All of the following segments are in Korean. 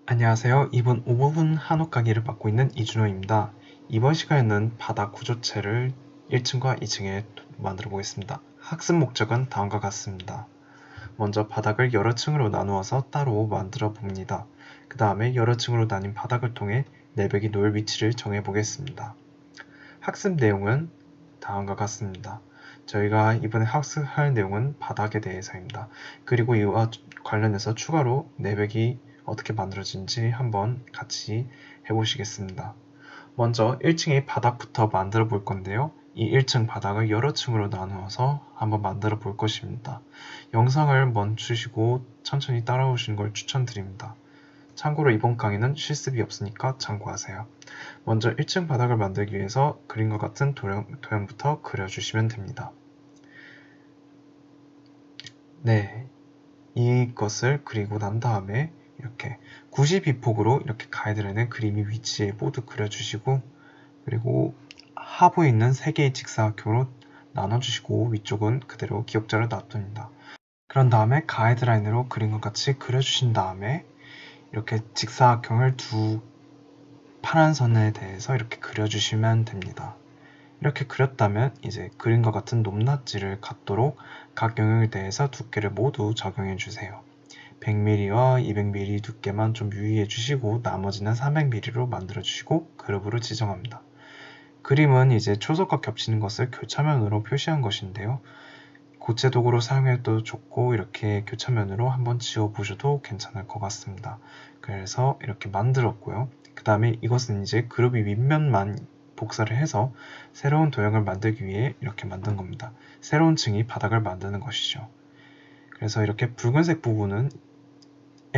안녕하세요. 이번 5부분 한옥 강의를 맡고 있는 이준호입니다. 이번 시간에는 바닥 구조체를 1층과 2층에 만들어 보겠습니다. 학습 목적은 다음과 같습니다. 먼저 바닥을 여러 층으로 나누어서 따로 만들어 봅니다. 그 다음에 여러 층으로 나뉜 바닥을 통해 내벽이 놓일 위치를 정해 보겠습니다. 학습 내용은 다음과 같습니다. 저희가 이번에 학습할 내용은 바닥에 대해서입니다. 그리고 이와 관련해서 추가로 내벽이 어떻게 만들어진지 한번 같이 해보시겠습니다. 먼저 1층의 바닥부터 만들어 볼 건데요. 이 1층 바닥을 여러 층으로 나누어서 한번 만들어 볼 것입니다. 영상을 멈추시고 천천히 따라오시는 걸 추천드립니다. 참고로 이번 강의는 실습이 없으니까 참고하세요. 먼저 1층 바닥을 만들기 위해서 그림과 같은 도형부터 그려주시면 됩니다. 네, 이것을 그리고 난 다음에 이렇게 92폭으로 이렇게 가이드라인의 그림이 위치에 모두 그려주시고, 그리고 하부에 있는 3개의 직사각형으로 나눠주시고 위쪽은 그대로 기역자를 놔둡니다. 그런 다음에 가이드라인으로 그림과 같이 그려주신 다음에 이렇게 직사각형을 두 파란 선에 대해서 이렇게 그려주시면 됩니다. 이렇게 그렸다면 이제 그림과 같은 높낮이를 갖도록 각 영역에 대해서 두께를 모두 적용해 주세요. 100mm와 200mm 두께만 좀 유의해 주시고 나머지는 300mm로 만들어 주시고 그룹으로 지정합니다. 그림은 이제 초석과 겹치는 것을 교차면으로 표시한 것인데요. 고체 도구로 사용해도 좋고 이렇게 교차면으로 한번 지워 보셔도 괜찮을 것 같습니다. 그래서 이렇게 만들었고요. 그 다음에 이것은 이제 그룹이 윗면만 복사를 해서 새로운 도형을 만들기 위해 이렇게 만든 겁니다. 새로운 층이 바닥을 만드는 것이죠. 그래서 이렇게 붉은색 부분에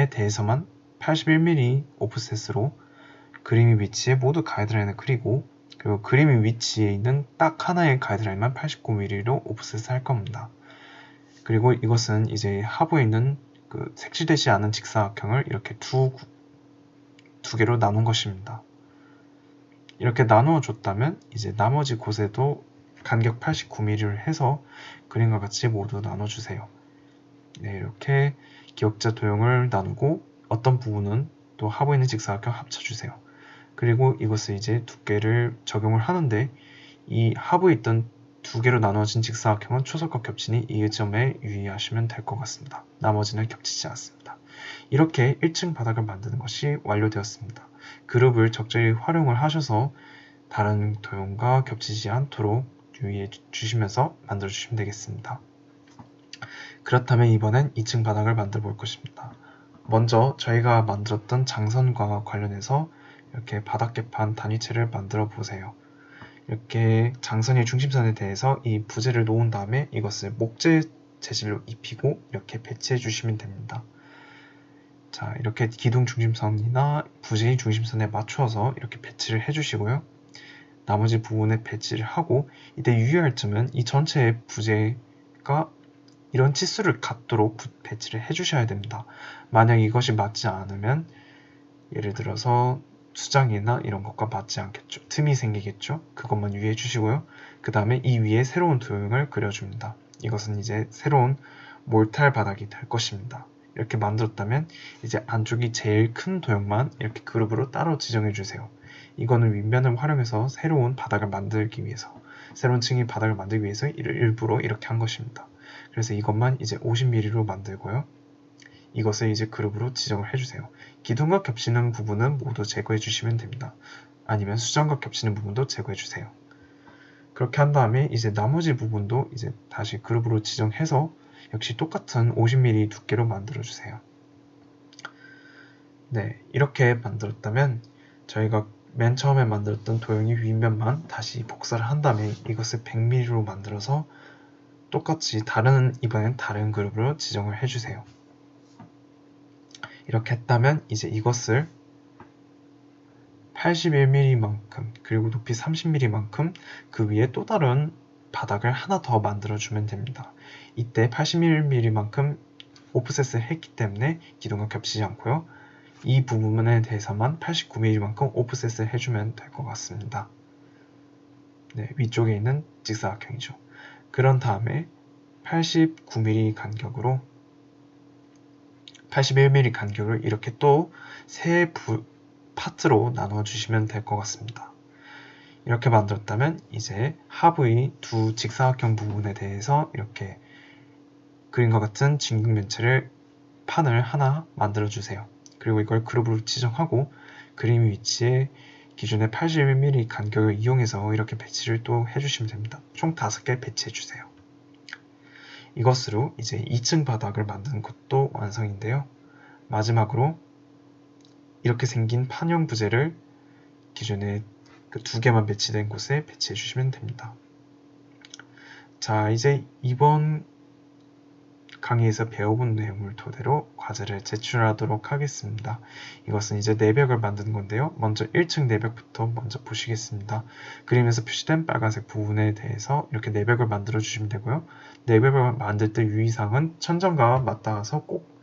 대해서만 81mm 오프셋으로 그림의 위치에 모두 가이드라인을 그리고, 그리고 그림의 위치에 있는 딱 하나의 가이드라인만 89mm로 오프셋을 할 겁니다. 그리고 이것은 이제 하부에 있는 그 색칠되지 않은 직사각형을 이렇게 두 개로 나눈 것입니다. 이렇게 나누어 줬다면 이제 나머지 곳에도 간격 89mm를 해서 그림과 같이 모두 나눠주세요. 네, 이렇게 기역자 도형을 나누고 어떤 부분은 또 하부에 있는 직사각형 합쳐주세요. 그리고 이것을 이제 두께를 적용을 하는데 이 하부에 있던 두 개로 나눠진 직사각형은 초석과 겹치니 이 점에 유의하시면 될 것 같습니다. 나머지는 겹치지 않습니다. 이렇게 1층 바닥을 만드는 것이 완료되었습니다. 그룹을 적절히 활용을 하셔서 다른 도형과 겹치지 않도록 유의해 주시면서 만들어 주시면 되겠습니다. 그렇다면 이번엔 2층 바닥을 만들어 볼 것입니다. 먼저 저희가 만들었던 장선과 관련해서 이렇게 바닥 개판 단위체를 만들어 보세요. 이렇게 장선의 중심선에 대해서 이 부재를 놓은 다음에 이것을 목재 재질로 입히고 이렇게 배치해 주시면 됩니다. 자, 이렇게 기둥 중심선이나 부재의 중심선에 맞춰서 이렇게 배치를 해 주시고요. 나머지 부분에 배치를 하고, 이때 유의할 점은 이 전체의 부재가 이런 치수를 갖도록 배치를 해 주셔야 됩니다. 만약 이것이 맞지 않으면 예를 들어서 수장이나 이런 것과 맞지 않겠죠. 틈이 생기겠죠. 그것만 유의해 주시고요. 그 다음에 이 위에 새로운 도형을 그려줍니다. 이것은 이제 새로운 몰탈 바닥이 될 것입니다. 이렇게 만들었다면 이제 안쪽이 제일 큰 도형만 이렇게 그룹으로 따로 지정해 주세요. 이거는 윗면을 활용해서 새로운 바닥을 만들기 위해서, 새로운 층의 바닥을 만들기 위해서 일부러 이렇게 한 것입니다. 그래서 이것만 이제 50mm로 만들고요. 이것을 이제 그룹으로 지정을 해주세요. 기둥과 겹치는 부분은 모두 제거해 주시면 됩니다. 아니면 수정과 겹치는 부분도 제거해 주세요. 그렇게 한 다음에 이제 나머지 부분도 이제 다시 그룹으로 지정해서 역시 똑같은 50mm 두께로 만들어 주세요. 네, 이렇게 만들었다면 저희가 맨 처음에 만들었던 도형의 윗면만 다시 복사를 한 다음에 이것을 100mm로 만들어서 똑같이 이번엔 다른 그룹으로 지정을 해주세요. 이렇게 했다면 이제 이것을 81mm만큼 그리고 높이 30mm만큼 그 위에 또 다른 바닥을 하나 더 만들어주면 됩니다. 이때 80mm만큼 오프셋을 했기 때문에 기둥과 겹치지 않고요. 이 부분에 대해서만 89mm만큼 오프셋을 해주면 될 것 같습니다. 네, 위쪽에 있는 직사각형이죠. 그런 다음에 89mm 간격으로 81mm 간격을 이렇게 또 세 파트로 나눠 주시면 될 것 같습니다. 이렇게 만들었다면 이제 하부의 두 직사각형 부분에 대해서 이렇게 그림과 같은 진국면체를 판을 하나 만들어 주세요. 그리고 이걸 그룹으로 지정하고 그림 위치에 기존의 81mm 간격을 이용해서 이렇게 배치를 또 해주시면 됩니다. 총 5개 배치해 주세요. 이것으로 이제 2층 바닥을 만드는 것도 완성인데요. 마지막으로 이렇게 생긴 판형 부재를 기존에 그 2개만 배치된 곳에 배치해 주시면 됩니다. 자, 이제 이번 강의에서 배워본 내용을 토대로 과제를 제출하도록 하겠습니다. 이것은 이제 내벽을 만드는 건데요. 먼저 1층 내벽부터 먼저 보시겠습니다. 그림에서 표시된 빨간색 부분에 대해서 이렇게 내벽을 만들어 주시면 되고요. 내벽을 만들 때 유의사항은 천장과 맞닿아서 꼭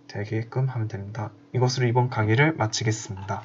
되게끔 하면 됩니다. 이것으로 이번 강의를 마치겠습니다.